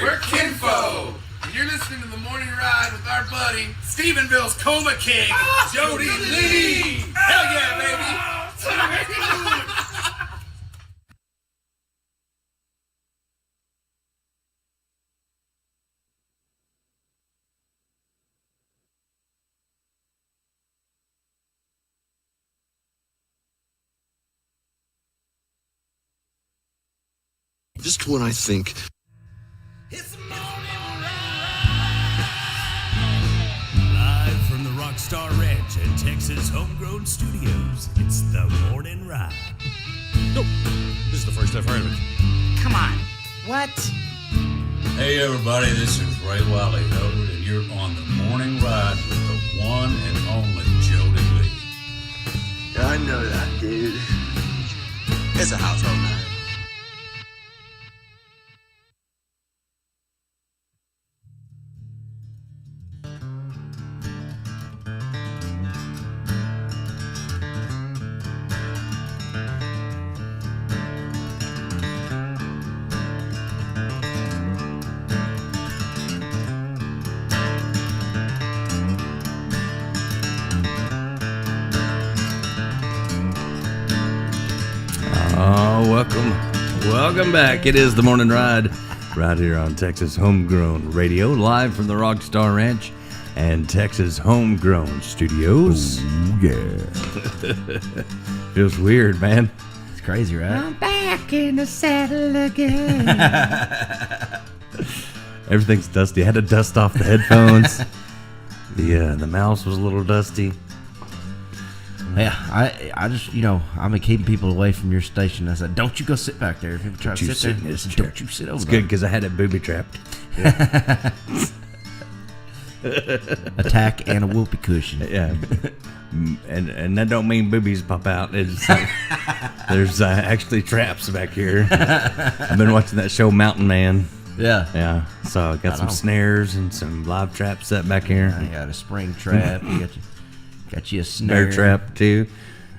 We're Kinfolk. And you're listening to The Morning Ride with our buddy, Stephenville's Coma King, Jody Lee. Hell yeah, baby. Just when I think... It's the morning ride. Live from the Rockstar Ranch at Texas Homegrown Studios, it's the morning ride. Nope. This is the first I've heard of it. Come on. What? Hey everybody, this is Ray Wiley Howard, and you're on the morning ride with the one and only Jody Lee. I know that, dude. It's a household name. Welcome back. It is the morning ride right here on Texas Homegrown Radio, live from the Rockstar Ranch and Texas Homegrown Studios. Ooh, yeah. Feels weird, man. It's crazy, right? I'm back in the saddle again. Everything's dusty. I had to dust off the headphones. The mouse was a little dusty. Yeah, I just, I've been keeping people away from your station. I said, don't you go sit back there. If people try to sit there, I said, don't you sit over It's there. good because I had it booby trapped. Attack and a whoopee cushion. Yeah. And that don't mean boobies pop out. It's there's actually traps back here. I've been watching that show Mountain Man. Yeah. Yeah. So I got some snares and some live traps set back here. I got a spring trap. You got you a snare. Bear trap too.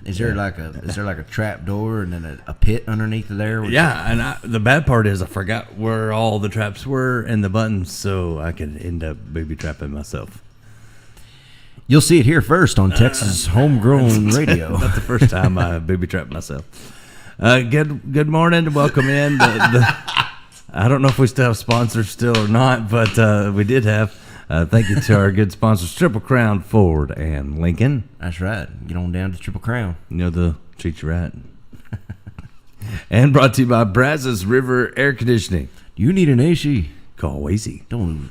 Is there like a trap door and then a pit underneath there? Yeah, and the bad part is I forgot where all the traps were and the buttons, so I could end up booby trapping myself. You'll see it here first on Texas Homegrown Radio. Not the first time I booby trapped myself. Good morning. Welcome in. I don't know if we still have sponsors still or not, but we did have. Thank you to our good sponsors, Triple Crown Ford and Lincoln. That's right. Get on down to Triple Crown. You know the treat you right. And brought to you by Brazos River Air Conditioning. Do you need an AC? Call Wazy. Don't lose.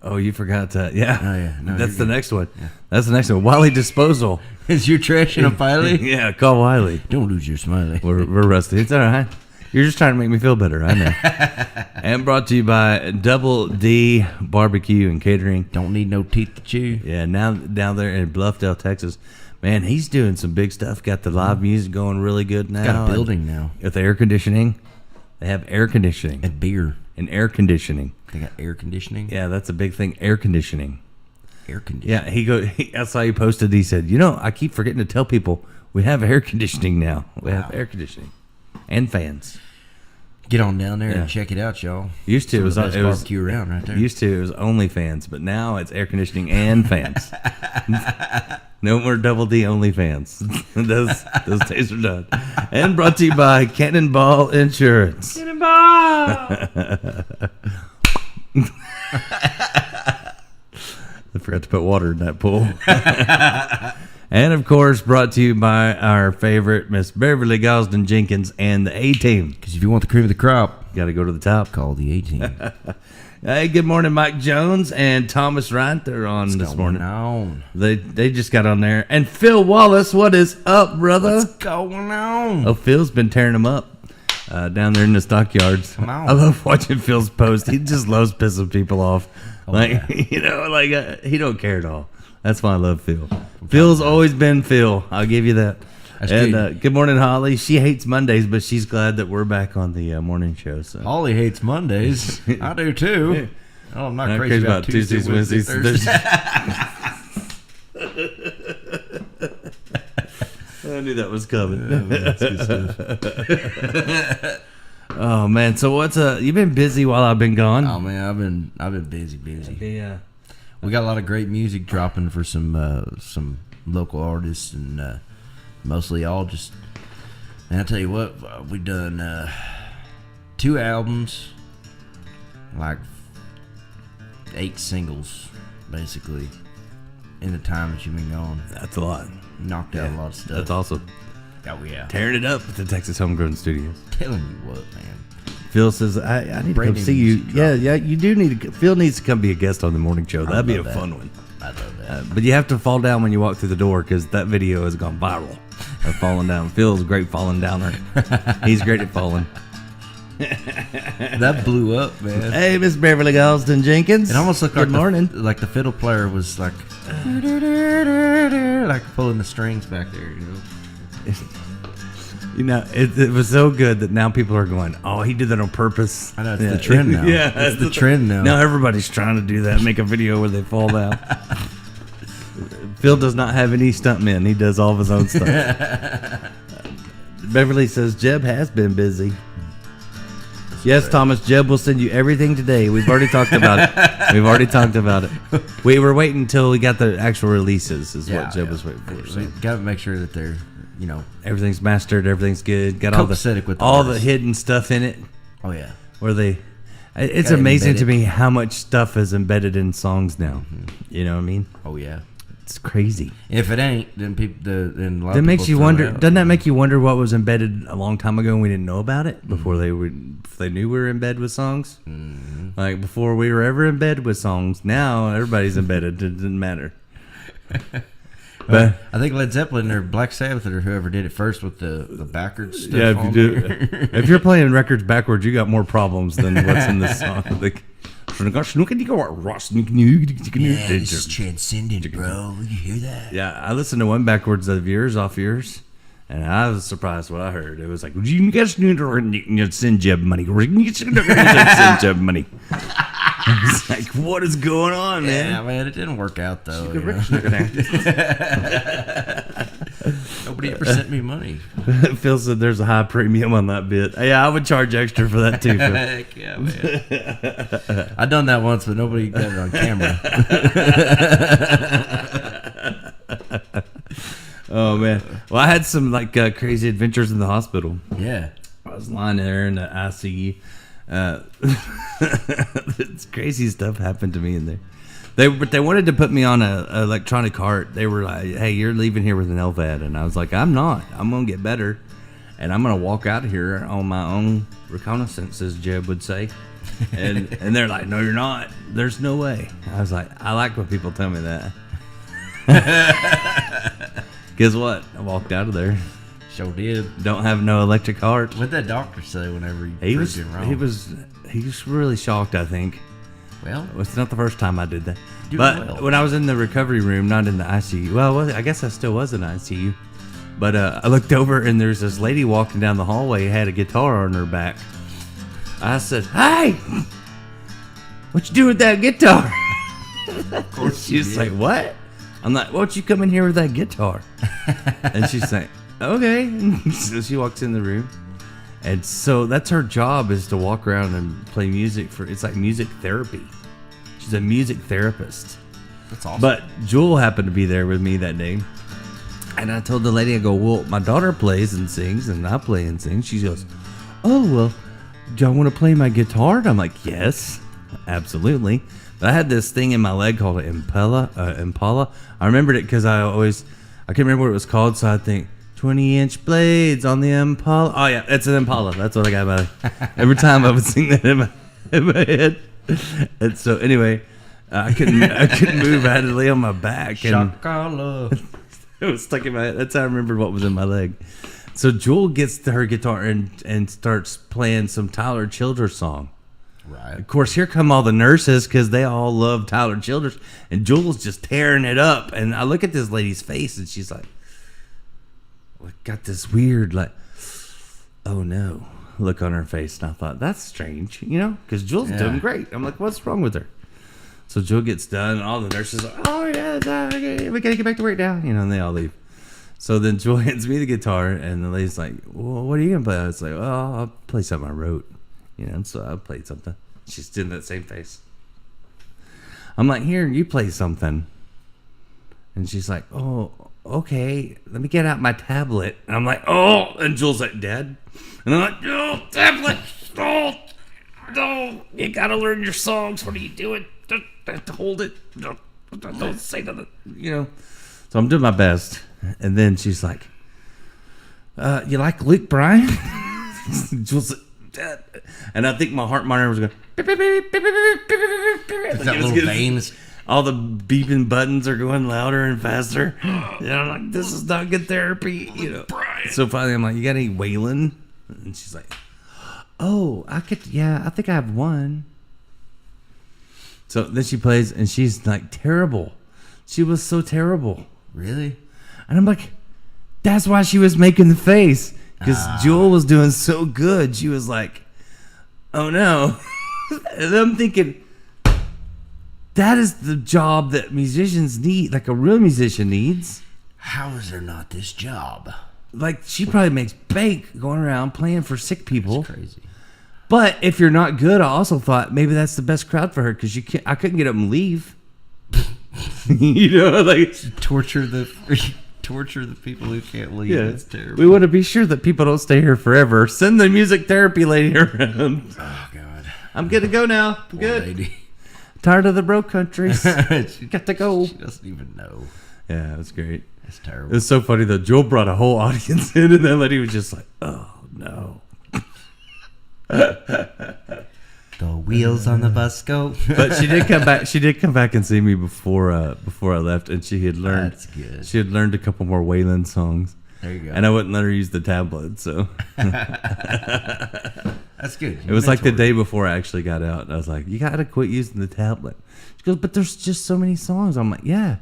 Oh, you forgot that. Yeah. Oh, yeah. No, that's the good. next one. Yeah. That's the next one. Wiley Disposal. Is your trash in a piley? Yeah, call Wiley. Don't lose your smiley. We're rusty. It's all right. You're just trying to make me feel better, I know. And brought to you by Double D Barbecue and Catering. Don't need no teeth to chew. Yeah, now down there in Bluffdale, Texas. Man, he's doing some big stuff. Got the live music going really good now. Got a building now. With air conditioning. They have air conditioning. And beer. And air conditioning. They got air conditioning? Yeah, that's a big thing. Air conditioning. Air conditioning. Yeah, I saw he posted. He said, I keep forgetting to tell people we have air conditioning now. We have air conditioning. And fans. Get on down there and check it out, y'all. Used to it was barbecue around right there. Used to it was only fans, but now it's air conditioning and fans. No more Double D only fans. those days are done. And brought to you by Cannonball Insurance. Cannonball. I forgot to put water in that pool. And, of course, brought to you by our favorite, Miss Beverly Gosden Jenkins and the A-Team. Because if you want the cream of the crop, got to go to the top. Call the A-Team. Hey, good morning, Mike Jones and Thomas Wright. They're on this morning. On? They just got on there. And Phil Wallace, what is up, brother? What's going on? Oh, Phil's been tearing them up down there in the stockyards. Come on. I love watching Phil's post. He just loves pissing people off. He don't care at all. That's why I love Phil. Phil's always been Phil. I'll give you that. That's and good morning, Holly. She hates Mondays, but she's glad that we're back on the morning show. So. Holly hates Mondays. I do too. Oh, I'm not crazy about Tuesdays, Wednesdays, Thursdays. I knew that was coming. That's good stuff. Oh man, so what's you've been busy while I've been gone? Oh man, I've been busy. Yeah. We got a lot of great music dropping for some local artists and mostly all just. Man, I tell you what, we done 2 albums, like 8 singles, basically, in the time that you've been gone. That's a lot. Knocked out a lot of stuff. That's awesome. Oh yeah, Tearing it up at the Texas Homegrown Studios. telling you what, man. Phil says, I need to Brand come new see you. music Yeah, drop. yeah, you do need to. Phil needs to come be a guest on the morning show. That'd be a love that. fun one. I love that. But you have to fall down when you walk through the door because that video has gone viral of falling down. Phil's a great falling downer. He's great at falling. That blew up, man. Hey, Miss Beverly Galston Jenkins. It almost looked Good like morning. like the fiddle player was like pulling the strings back there. You know, You know, it was so good that now people are going, oh, he did that on purpose. I know it's the trend now. Yeah, it's the trend now. Now everybody's trying to do that, make a video where they fall down. Phil does not have any stuntmen. He does all of his own stuff. Beverly says, Jeb has been busy. Yes, Thomas, Jeb will send you everything today. We've already talked about it. We were waiting until we got the actual releases is what Jeb was waiting for. So. Got to make sure that they're, you know, Everything's mastered. Everything's good. Got Copacetic with the all the artist. hidden stuff in it. oh yeah. Where they, it's Gotta amazing embed to it. me how much stuff is embedded in songs now. You know what I mean? Oh yeah. It's crazy. If it ain't, then then a lot That of makes people you throw it wonder. out. Doesn't that make you wonder what was embedded a long time ago and we didn't know about it before if they knew we were in bed with songs? Like before we were ever in bed with songs. Now everybody's embedded. It doesn't matter. But I think Led Zeppelin or Black Sabbath or whoever did it first with the backwards stuff. yeah, if you on do, there. if you're playing records backwards, you got more problems than what's in this song. Like, This is transcendent, bro. You hear that? yeah, I listened to one backwards of yours off yours, and I was surprised what I heard. It was like, you guys need to send Jeb money. Send Jeb money. I was like, what is going on, man? Yeah, man, it didn't work out though. you know? Nobody ever sent me money. Phil said there's a high premium on that bit. Yeah, I would charge extra for that too, Phil. Heck yeah, man. I done that once, but nobody got it on camera. Oh man. Well, I had some like crazy adventures in the hospital. Yeah. I was lying there in the ICU. It's crazy stuff happened to me in there. They wanted to put me on a electronic heart. They were like, "Hey, you're leaving here with an LVAD," and I was like, "I'm not. I'm gonna get better, and I'm gonna walk out of here on my own reconnaissance," as Jeb would say. And they're like, "No, you're not. There's no way." I was like, "I like when people tell me that." Guess what? I walked out of there. Sure did. Don't have no electric heart. What'd that doctor say whenever you He proved was it wrong? he was really shocked. I think. Well, It's not the first time I did that. Doing But well. when I was in the recovery room, not in the ICU. Well, I guess I still was in the ICU. But I looked over and there's this lady walking down the hallway who had a guitar on her back. I said, "Hey, what you doing with that guitar?" of course She's like, "What?" I'm like, "Why don't you come in here with that guitar?" And she's like, "Okay." So she walks in the room. And so that's her job, is to walk around and play music it's like music therapy. She's a music therapist. That's awesome. But Jewel happened to be there with me that day. And I told the lady, I go, "Well, my daughter plays and sings and I play and sing." She goes, "Oh, well, do I want to play my guitar?" And I'm like, "Yes, absolutely." But I had this thing in my leg called an Impala. I remembered it because I couldn't remember what it was called. So I think 20-inch blades on the Impala. Oh yeah, it's an Impala. That's what I got about it. Every time I would sing that in my head. And so anyway, I couldn't move. I had to lay on my back, and Shakala. it was stuck in my head. That's how I remembered what was in my leg. So Jewel gets to her guitar and starts playing some Tyler Childers song. Right. Of course, here come all the nurses because they all love Tyler Childers, and Jewel's just tearing it up. And I look at this lady's face, and she's like, got this weird, like, "Oh no" look on her face. And I thought, that's strange, because Jewel's doing great. I'm like, what's wrong with her? So Jewel gets done, and all the nurses are, "Oh yeah, it's okay. We gotta get back to work now," and they all leave. So then Jewel hands me the guitar, and the lady's like, well, what are you going to play? I was like, well, I'll play something I wrote. You know, so I played something. She's doing that same face. I'm like, here, you play something. And she's like, oh, okay, let me get out my tablet. And I'm like, oh, and Jewel's like, Dad? And I'm like, oh, tablet, oh, no, you got to learn your songs. What are you doing? Don't hold it. Don't say nothing, you know. So I'm doing my best. And then she's like, you like Luke Bryan? Jules, Dad. And I think my heart monitor was going, Is that little veins? all the beeping buttons are going louder and faster. And I'm like, this is not good therapy. You know. So finally I'm like, you got any Waylon? And she's like, oh, I think I have one. So then she plays, and she's like terrible. She was so terrible. Really? And I'm like, that's why she was making the face. Because Jewel was doing so good. She was like, oh no. And I'm thinking, that is the job that musicians need, like a real musician needs. How is there not this job? Like, she probably makes bank going around playing for sick people. That's crazy. But if you're not good, I also thought maybe that's the best crowd for her, because I couldn't get up and leave. You know, like Torture the people who can't leave. yeah, That's terrible. we want to be sure that people don't stay here forever. Send the music therapy lady around. Oh God. I'm good to go now. I'm Poor good. lady. Tired of the broke countries. she Got to go. doesn't even know. Yeah, it was great. That's It terrible. was so funny though. Joel brought a whole audience in, and that lady was just like, "Oh no." The wheels on the bus go. But she did come back. She did come back and see me before I left, and she had learned. That's good. She had learned a couple more Waylon songs. There you go. And I wouldn't let her use the tablet, so That's good. it was like the day before I actually got out. And I was like, "You got to quit using the tablet." She goes, "But there's just so many songs." I'm like, "Yeah,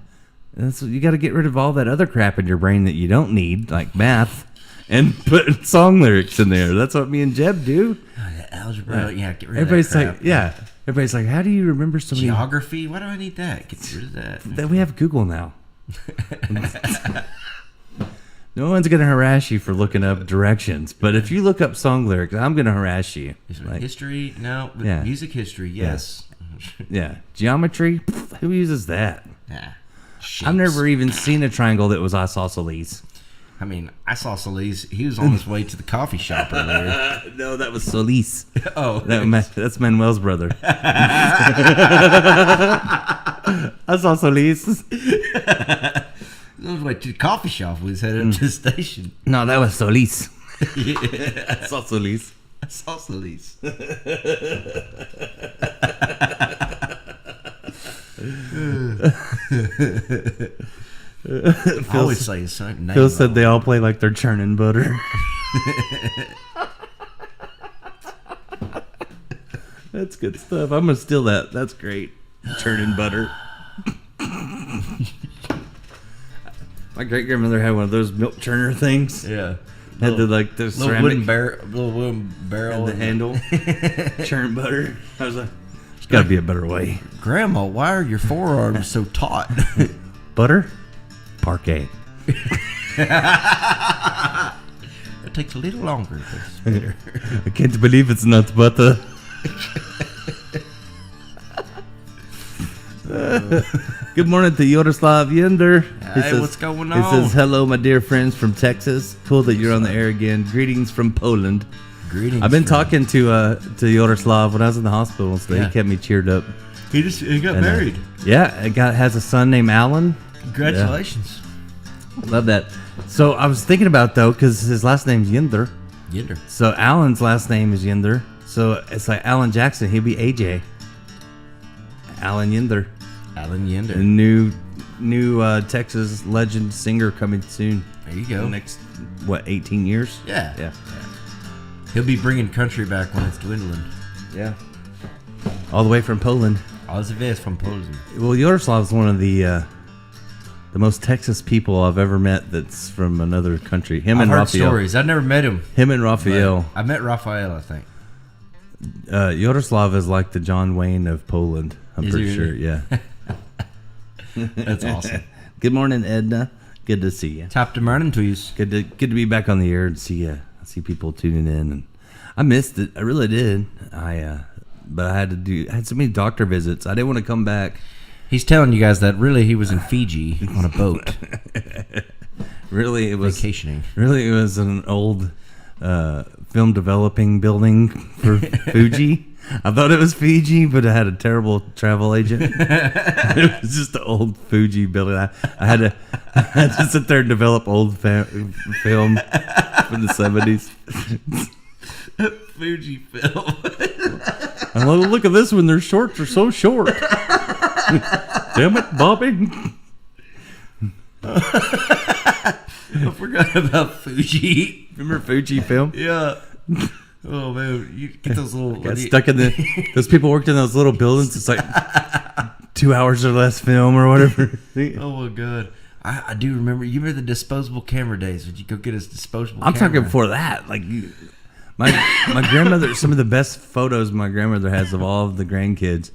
that's you got to get rid of all that other crap in your brain that you don't need, like math, and put song lyrics in there." That's what me and Jeb do. Algebra. Yeah, get rid Everybody's of that crap. like, "Yeah." Everybody's like, "How do you remember so many?" Geography. Why do I need that? Get rid of that. That we have Google now. No one's gonna harass you for looking up directions, but if you look up song lyrics, I'm gonna harass you. Is it Like, history? No. Yeah. Music history. Yes. yeah, geometry. Pfft, who uses that? Nah. I've never even seen a triangle that was isosceles. I mean, I saw Solis. He was on his way to the coffee shop earlier. No, that was Solis. Oh. That's Manuel's brother. I saw Solis. He was on his way to the coffee shop. We was headed to the station. No, that was Solis. Yeah. I saw Solis. I saw Solis. I always say his name. Phil said they all play like they're churning butter. That's good stuff. I'm gonna steal that. That's great. Churning butter. My great grandmother had one of those milk churner things. Yeah. Had the like the Little ceramic wooden barrel and the handle. Churn butter. I was like, there's got to be a better way. Grandma, why are your forearms so taut? Butter, parquet. It takes a little longer. I can't believe it's not butter. Good morning to Yaroslav Yender. Hey, what's going It says, on? hello, my dear friends from Texas. Cool that you're on the air again. Greetings from Poland. Greetings. I've been from- talking to Yaroslav when I was in the hospital, so Yeah. he kept me cheered up. He got And, married. Yeah, it has a son named Alan. Congratulations. Love that. So I was thinking about, though, because his last name's Yinder. Yinder. So Alan's last name is Yinder. So it's like Alan Jackson. He'll be AJ. Alan Yinder. Alan Yinder. A new Texas legend singer coming soon. There you In go. the next, 18 years? Yeah. Yeah. He'll be bringing country back when it's dwindling. Yeah. All the way from Poland. All the best from Poland. Well, Yaroslav's one of the most Texas people I've ever met that's from another country. Him I've and heard Raphael. stories. I've never met him. Him and Raphael. I met Raphael, I think. Yaroslav is like the John Wayne of Poland. I'm Is pretty he sure. really? Yeah. That's awesome. Good morning, Edna. Good to see you. Top to morning to you. Good to be back on the air and see see people tuning in. And I missed it. I really did. But I had so many doctor visits. I didn't want to come back. He's telling you guys that really he was in Fiji on a boat. Really, it was vacationing. Really, it was an old film developing building for Fuji. I thought it was Fiji, but I had a terrible travel agent. It was just an old Fuji building. I had to sit there and develop old film from the 70s. Fuji film. And look at this one. Their shorts are so short. Damn it, Bobby. I forgot about Fuji. Remember Fuji film? Yeah. Oh man, you get those little. Got stuck in those people worked in those little buildings. It's like 2 hours or less film or whatever. Oh my god, I do remember. You remember the disposable camera days? Would you go get his disposable? I'm camera? talking before that. Like my grandmother. Some of the best photos my grandmother has of all of the grandkids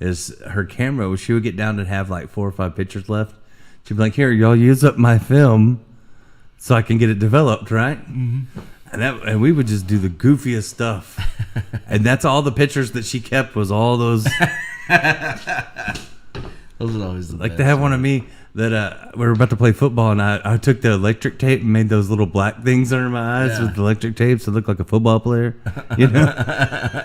is her camera. She would get down to have like 4 or 5 pictures left. She'd be like, "Here, y'all use up my film, so I can get it developed, right?" Mm-hmm. And we would just do the goofiest stuff, and that's all the pictures that she kept was all those. Those are always the like best. they have one of me that we were about to play football, and I took the electric tape and made those little black things under my eyes with the electric tape, so it looked like a football player, you know.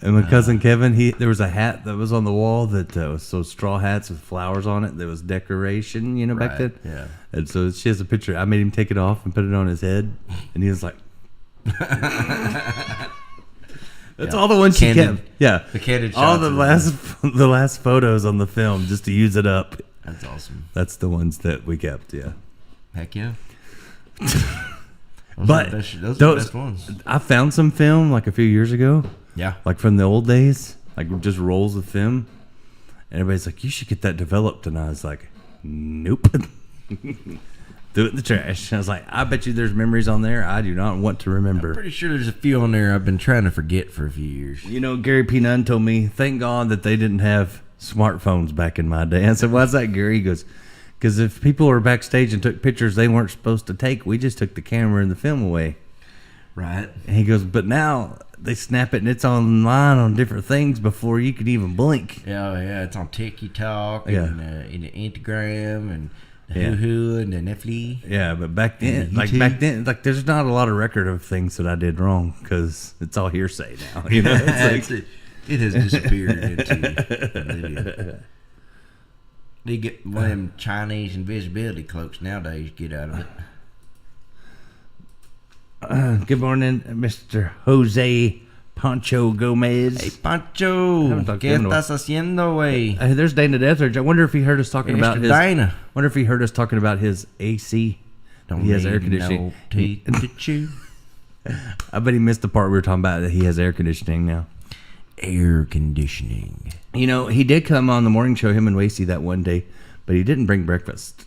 And my cousin Kevin, there was a hat that was on the wall that was so straw hats with flowers on it. That was decoration, you know, back then. Yeah. And so she has a picture. I made him take it off and put it on his head, and he was like, "That's all the ones she kept." Yeah, the candid all shots the last photos on the film just to use it up. That's awesome. That's the ones that we kept. Yeah. Heck yeah. But those are the best ones. I found some film like a few years ago. Yeah. Like from the old days, like just rolls of film. And everybody's like, "You should get that developed." And I was like, "Nope." Threw it in the trash. I was like, "I bet you there's memories on there I do not want to remember." I'm pretty sure there's a few on there I've been trying to forget for a few years. You know, Gary P. Nunn told me, "Thank God that they didn't have smartphones back in my day." I said, "Why's that, Gary?" He goes, "Because if people were backstage and took pictures they weren't supposed to take, we just took the camera and the film away." Right. And he goes, "But now they snap it and it's online on different things before you could even blink." Yeah, it's on TikTok Yeah. and in the Instagram and the Yeah. Hoo and the Netflix. Yeah, but back then, And like YouTube. there's not a lot of record of things that I did wrong because it's all hearsay now. You know, it's like, It has disappeared into oblivion. They get one of them Chinese invisibility cloaks nowadays. Get out of it. good morning, Mr. Jose Pancho Gomez. Hey, Pancho, haven't talked to ¿qué him in a estás haciendo, güey? There's Dana Deathridge. I wonder if he heard us talking about Mr. his. Dana. Wonder if he heard us talking about his AC. Don't He has need air conditioning. No teeth to chew. I bet he missed the part we were talking about that he has air conditioning now. Air conditioning. You know, he did come on the morning show, him and Wasey, that one day, but he didn't bring breakfast.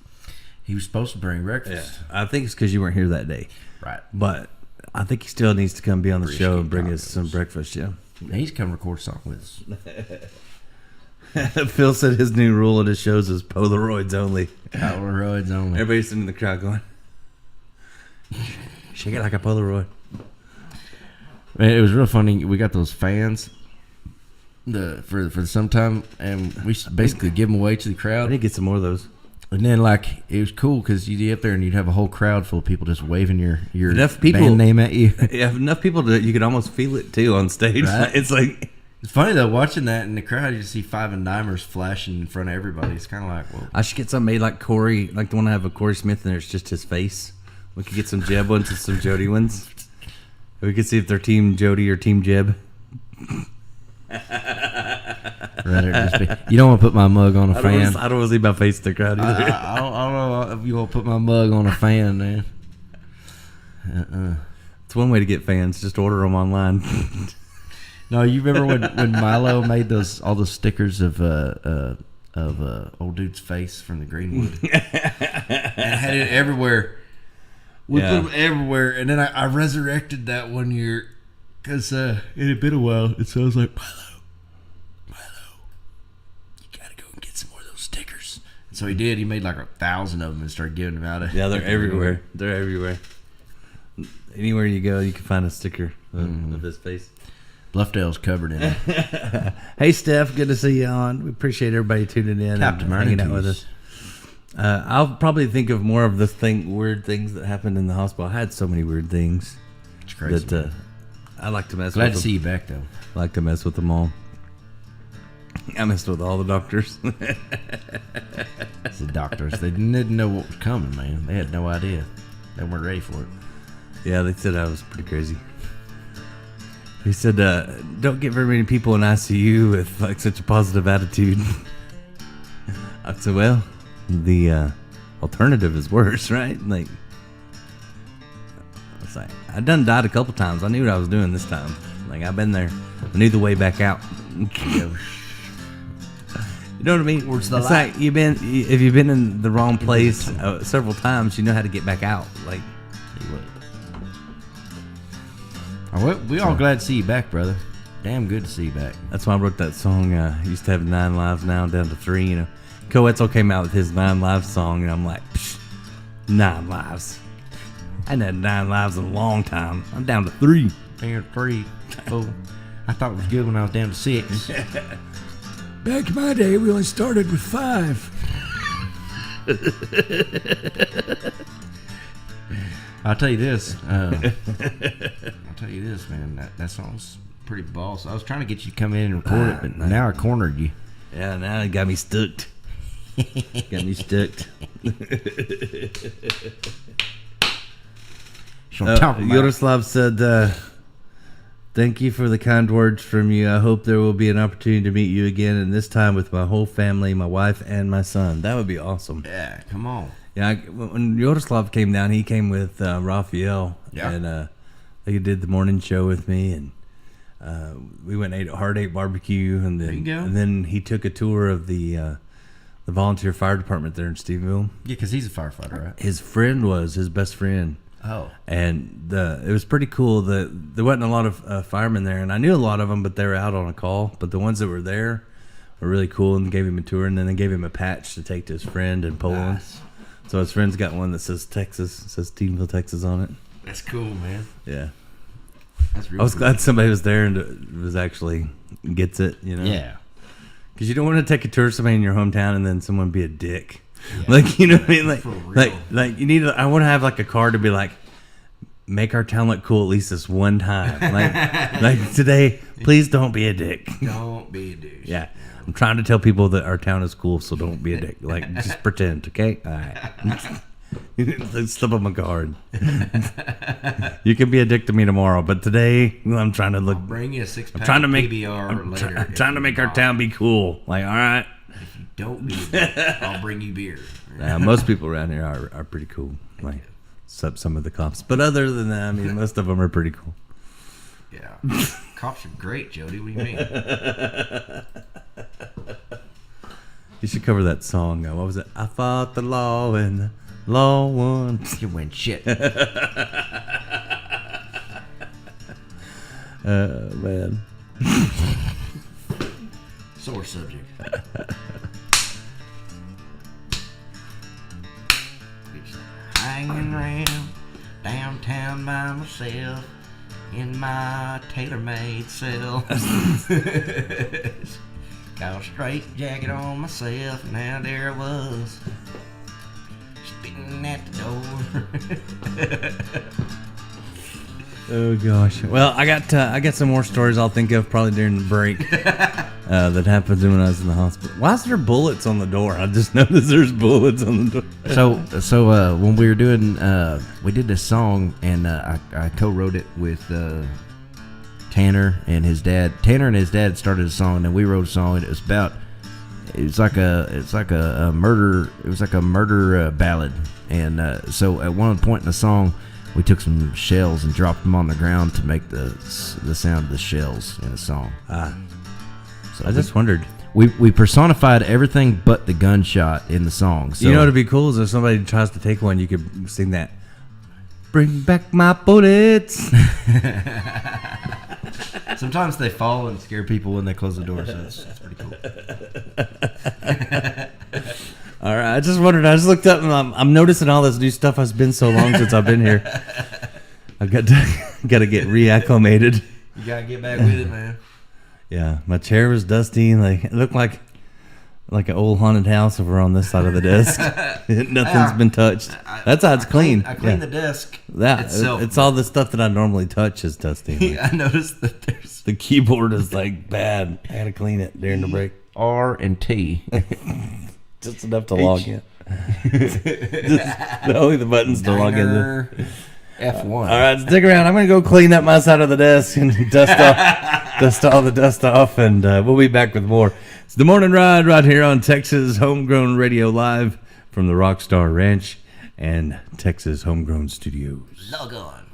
He was supposed to bring breakfast. I think it's because you weren't here that day. Right. But I think he still needs to come be on the show and bring us tacos. some breakfast, yeah. He's come record a song with us. Phil said his new rule at his shows is Polaroids only. Polaroids only. Everybody's sitting in the crowd going, shake it like a Polaroid. Man, it was real funny. We got those fans for some time, and we basically give them away to the I crowd. need to get some more of those. And then, like, it was cool because you'd get up there and you'd have a whole crowd full of people just waving your Enough people- band name at you. You have enough people that you could almost feel it too on stage. Right. It's like, It's funny though, watching that in the crowd, you just see Five and Dimers flashing in front of everybody. It's kind of like, well, I should get something made like Corey, like the one I have of Corey Smith, and there's just his face. We could get some Jeb ones and some Jody ones. We could see if they're Team Jody or Team Jeb. rather just be, you don't want to put my mug on a fan. I don't want to see my face in the crowd either. I don't know if you want to put my mug on a fan, man. It's one way to get fans, just order them online. No, you remember when Milo made all those stickers of old dude's face from the Greenwood, and had it everywhere. We put them everywhere, and then I resurrected that one year because it had been a while, and so I was like, Milo, you gotta go and get some more of those stickers. So he did. He made like 1,000 of them and started giving them out. Yeah, they're everywhere. They're everywhere. Anywhere you go, you can find a sticker of his face. Bluffdale's covered in it. Hey, Steph, good to see you on. We appreciate everybody tuning in Captain and hanging out Manatees. with us. I'll probably think of more of the weird things that happened in the hospital. I had so many weird things It's crazy. that I like to mess Glad with to see you back, though. I like to mess with them all. I messed with all the doctors. It's the doctors. They didn't know what was coming, man. They had no idea. They weren't ready for it. Yeah, they said I was pretty crazy. He said, don't get very many people in ICU with like such a positive attitude. I said, well, the alternative is worse, right? Like, it's like, I done died a couple times. I knew what I was doing this time. Like, I've been there. I knew the way back out. You know what I mean? Where's the it's light? like if you've been in the wrong place several times, you know how to get back out. Like, We all glad to see you back, brother. Damn good to see you back. that's why I wrote that song. Used to have 9 lives, now I'm down to 3. You know, Coetzel came out with his 9 lives song, and I'm like, 9 lives. I hadn't had 9 lives in a long time. I'm down to 3. Down to 3. Oh, I thought it was good when I was down to 6. Back in my day, we only started with 5. I'll tell you this. Man. That song's pretty boss. I was trying to get you to come in and record it, but now I cornered you. Yeah, now it got me stuck. Got me stuck. Yaroslav said, thank you for the kind words from you. I hope there will be an opportunity to meet you again, and this time with my whole family, my wife, and my son. That would be awesome. Yeah, come on. Yeah, when Yaroslav came down, he came with Raphael, and they did the morning show with me, and we went and ate at Hard 8 Barbecue, and then There you go. and then he took a tour of the volunteer fire department there in Stephenville. Yeah, because he's a firefighter, right? His friend was his best friend. Oh. And it was pretty cool. There wasn't a lot of firemen there, and I knew a lot of them, but they were out on a call. But the ones that were there were really cool, and gave him a tour, and then they gave him a patch to take to his friend in Poland. Nice. So his friend's got one that says Texas, says Stephenville, Texas on it. That's cool, man. Yeah. That's really I was cool. glad somebody was there and was actually gets it, you know? Yeah. Because you don't want to take a tour of somebody in your hometown and then someone be a dick. Yeah. Like, you know what I mean? Like you need I want to have like a card to be like, make our town look cool at least this one time. Like today, please don't be a dick. Don't be a douche. Yeah. I'm trying to tell people that our town is cool, so don't be a dick. Like, just pretend, okay? All right. Slip them a card. You can be a dick to me tomorrow, but today I'm trying to look. I'll bring you a 6-pack I'm trying to make PBR later. I'm trying to make our town be cool. Like, all right. If you don't be a dick, I'll bring you beer. Most people around here are pretty cool. Like, except some of the cops, but other than that, I mean, most of them are pretty cool. Yeah. Cops are great, Jody. What do you mean? You should cover that song. What was it? I fought the law and the law won. You win shit. Man. Sore subject. Just hanging around downtown by myself in my tailor-made cell. Got a straight jacket on myself, and now there I was, spitting at the door. Oh gosh. Well, I got some more stories I'll think of probably during the break that happened when I was in the hospital. Why is there bullets on the door? I just noticed there's bullets on the door. So when we were doing, we did this song, and I co-wrote it with Tanner and his dad. Tanner and his dad started a song, and then we wrote a song, and it was like a murder ballad. And so at one point in the song, we took some shells and dropped them on the ground to make the sound of the shells in the song. So I just wondered. We personified everything but the gunshot in the song. So You know what'd be cool is if somebody tries to take one, you could sing that. Bring back my bullets. sometimes they fall and scare people when they close the door, so it's pretty cool. All right, I just wondered. I just looked up and I'm noticing all this new stuff. It's been so long since I've been here. I've got to get reacclimated. You gotta get back with it, man. Yeah, my chair was dusty. Like it looked like an old haunted house over on this side of the desk. Nothing's been touched. That's how it's clean. I cleaned the desk. Yeah, itself. it's all the stuff that I normally touch is dusty. Yeah, I noticed that there's The keyboard is like bad. I had to clean it during the break. R and T. Just enough to log in. Just only the buttons to log in. F1. All right, stick around. I'm gonna go clean up my side of the desk and dust all the dust off, and we'll be back with more. It's the Morning Ride right here on Texas Homegrown Radio, live from the Rockstar Ranch and Texas Homegrown Studios. Log on.